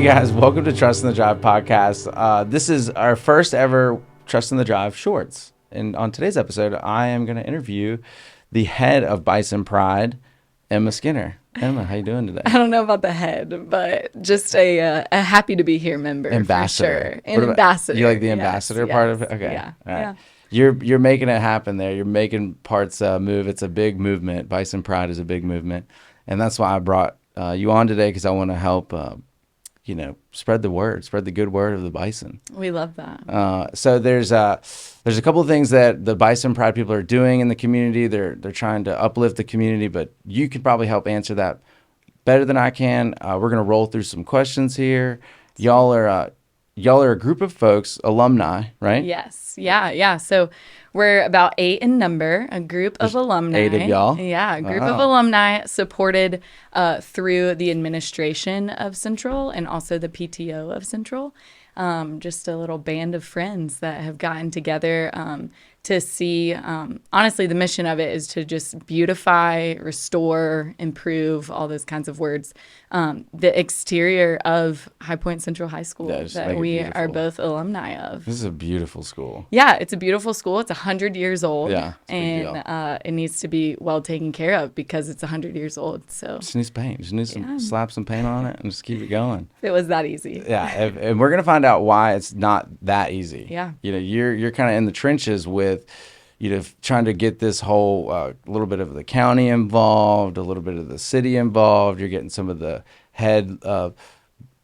guys, welcome to Trust in the Drive podcast. This is our first ever Trust in the Drive shorts. And on today's episode, I am going to interview the head of Bison Pride, Emma Skinner. Emma, how you doing today? I don't know about the head, but just a happy to be here member. Ambassador. For sure. An ambassador. You like the ambassador part of it? Okay. Yeah. All right. Yeah. You're making it happen there. You're making parts move. It's a big movement. Bison Pride is a big movement. And that's why I brought you on today, because I want to help spread the word, spread the good word of the bison. We love that. So there's a couple of things that the Bison Pride people are doing in the community. They're trying to uplift the community, but you could probably help answer that better than I can. We're gonna roll through some questions here. Y'all are a group of folks, alumni, right? Yes. Yeah. So we're about 8 in number, a group of alumni. 8 of y'all? Yeah, a group of alumni supported through the administration of Central and also the PTO of Central. Just a little band of friends that have gotten together to see, honestly, the mission of it is to just beautify, restore, improve, all those kinds of words, the exterior of High Point Central High School that we are both alumni of. This is a beautiful school. Yeah, it's a beautiful school. It's 100 years old. Yeah, and it needs to be well taken care of because it's 100 years old. So just needs paint. Just needs to slap some paint on it and just keep it going. It was that easy. Yeah, and we're gonna find out why it's not that easy. Yeah, you're kind of in the trenches with, trying to get this whole little bit of the county involved, a little bit of the city involved. You're getting some of the head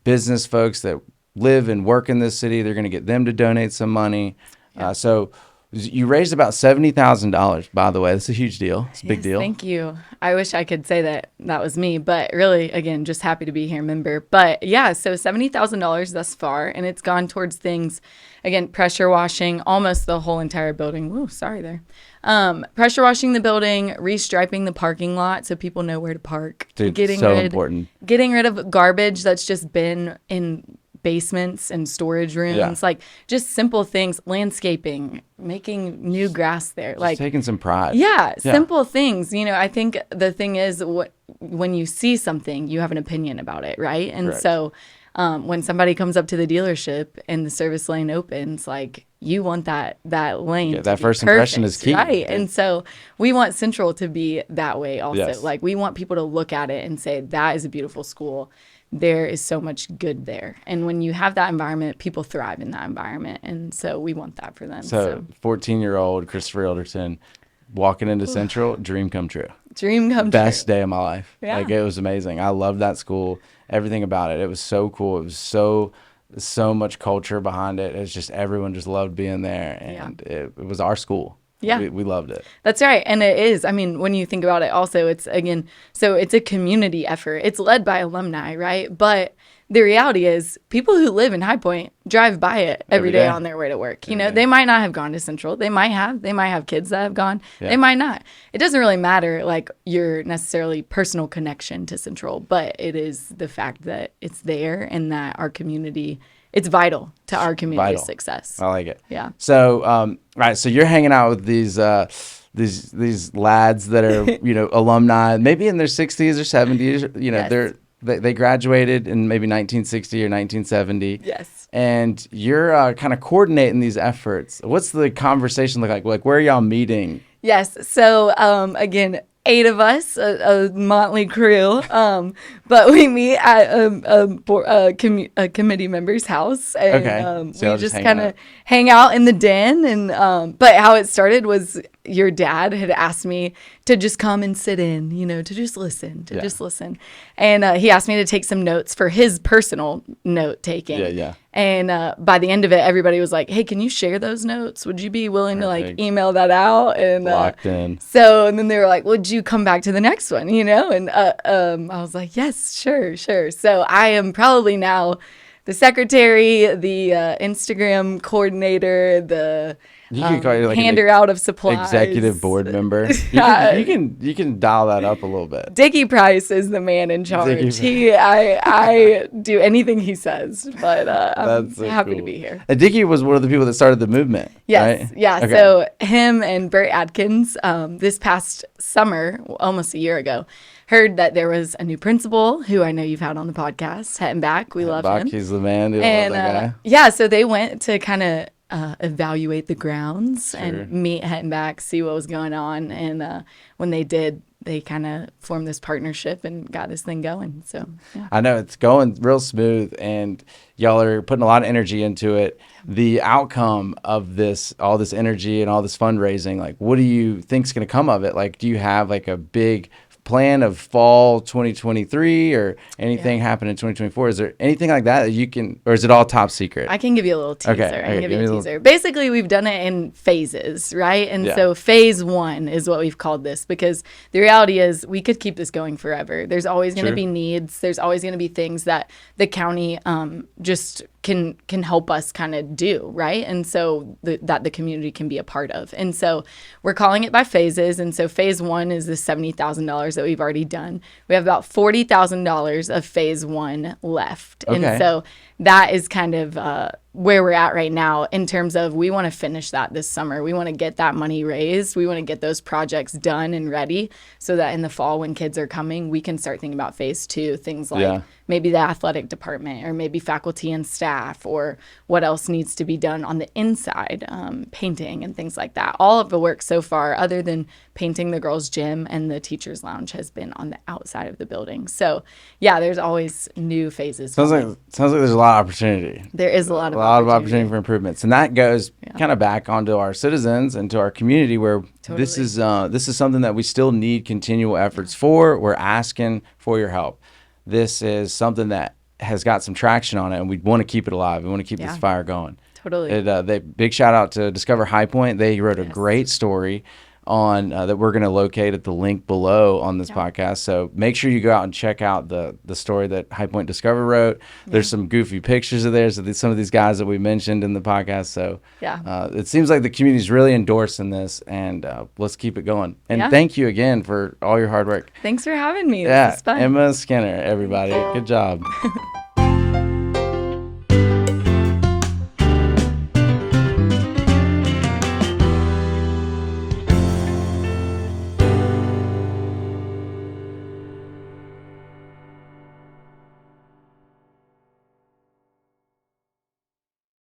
business folks that live and work in this city. They're going to get them to donate some money. Yeah. So you raised about $70,000, by the way. That's a huge deal. It's a big deal. Thank you. I wish I could say that was me, but really, again, just happy to be here, member. But yeah, so $70,000 thus far, and it's gone towards things, again, pressure washing almost the whole entire building. Woo, sorry there. Pressure washing the building, restriping the parking lot so people know where to park. Dude, important. Getting rid of garbage that's just been in basements and storage rooms, like just simple things, landscaping, making new grass there, just taking some pride. Yeah, simple things. I think the thing is, when you see something, you have an opinion about it, right? And Correct. So when somebody comes up to the dealership and the service lane opens, like, you want that lane to that be first perfect, impression is key, right? And so we want Central to be that way also. Yes. Like, we want people to look at it and say, that is a beautiful school. There is so much good there. And when you have that environment, people thrive in that environment. And so we want that for them. So 14-year-old Christopher Ilderton walking into Central, dream come true. Dream come true. Best day of my life. Yeah. Like, it was amazing. I loved that school, everything about it. It was so cool. It was so much culture behind it. It's just, everyone just loved being there. And it was our school. Yeah. We loved it. That's right. And it is. I mean, when you think about it also, it's, again, so it's a community effort. It's led by alumni, right? But the reality is, people who live in High Point drive by it every day on their way to work. They might not have gone to Central. They might have kids that have gone. Yeah. They might not. It doesn't really matter, like, your necessarily personal connection to Central, but it is the fact that it's there and that our community, it's vital to our community's success. I like it. Yeah. So, right. So you're hanging out with these lads that are, alumni, maybe in their 60s or 70s. Yes. They graduated in maybe 1960 or 1970. Yes. And you're kind of coordinating these efforts. What's the conversation look like? Like, where are y'all meeting? Yes. So, again, 8 of us, a motley crew, but we meet at a committee member's house, and so we just kind of hang out in the den. And but how it started was, your dad had asked me to just come and sit in, to just listen, and he asked me to take some notes for his personal note taking. Yeah. And by the end of it, everybody was like, "Hey, can you share those notes? Would you be willing to, like, email that out?" And locked in. So, and then they were like, "Would you come back to the next one?" And I was like, "Yes, sure." So I am probably now the secretary, the Instagram coordinator, the you could call it like hander out of supplies, executive board member. You can dial that up a little bit. Dickie Price is the man in charge. I do anything he says, but I'm happy to be here. And Dickie was one of the people that started the movement. Yes, right? yeah. Okay. So him and Bert Adkins, this past summer, almost a year ago, heard that there was a new principal who I know you've had on the podcast, Het and Back. We love him. He's the man. And love that guy. yeah, so they went to kind of evaluate the grounds and meet Het and Back, see what was going on. And when they did, they kind of formed this partnership and got this thing going. So yeah. I know it's going real smooth, and y'all are putting a lot of energy into it. The outcome of this, all this energy and all this fundraising, like, what do you think's going to come of it? Like, do you have like a big plan of fall 2023 or anything happen in 2024? Is there anything like that you can, or is it all top secret? I can give you a little teaser. Okay, I can give you a teaser. Basically, we've done it in phases, right? And so phase 1 is what we've called this, because the reality is we could keep this going forever. There's always going to be needs. There's always going to be things that the county just can help us kind of do, right? And so that the community can be a part of. And so we're calling it by phases. And so phase 1 is the $70,000 that we've already done. We have about $40,000 of phase 1 left. Okay. And so that is kind of where we're at right now in terms of we want to finish that this summer. We want to get that money raised. We want to get those projects done and ready so that in the fall when kids are coming, we can start thinking about phase 2, things like maybe the athletic department or maybe faculty and staff, or what else needs to be done on the inside, painting and things like that. All of the work so far, other than painting the girls' gym and the teachers' lounge, has been on the outside of the building. So yeah, there's always new phases. Sounds like there's a lot of opportunity. There is a lot of opportunity for improvements, and that goes kind of back onto our citizens and to our community, where this is something that we still need continual efforts for. We're asking for your help. This is something that has got some traction on it, and we want to keep it alive. We want to keep this fire going. Totally. Big shout out to Discover High Point. They wrote a great story on that we're going to locate at the link below on this podcast. So make sure you go out and check out the story that High Point Discover wrote. There's some goofy pictures of theirs of some of these guys that we mentioned in the podcast. So it seems like the community's really endorsing this, and let's keep it going. And thank you again for all your hard work. Thanks for having me. This is fun. Emma Skinner, everybody. Good job.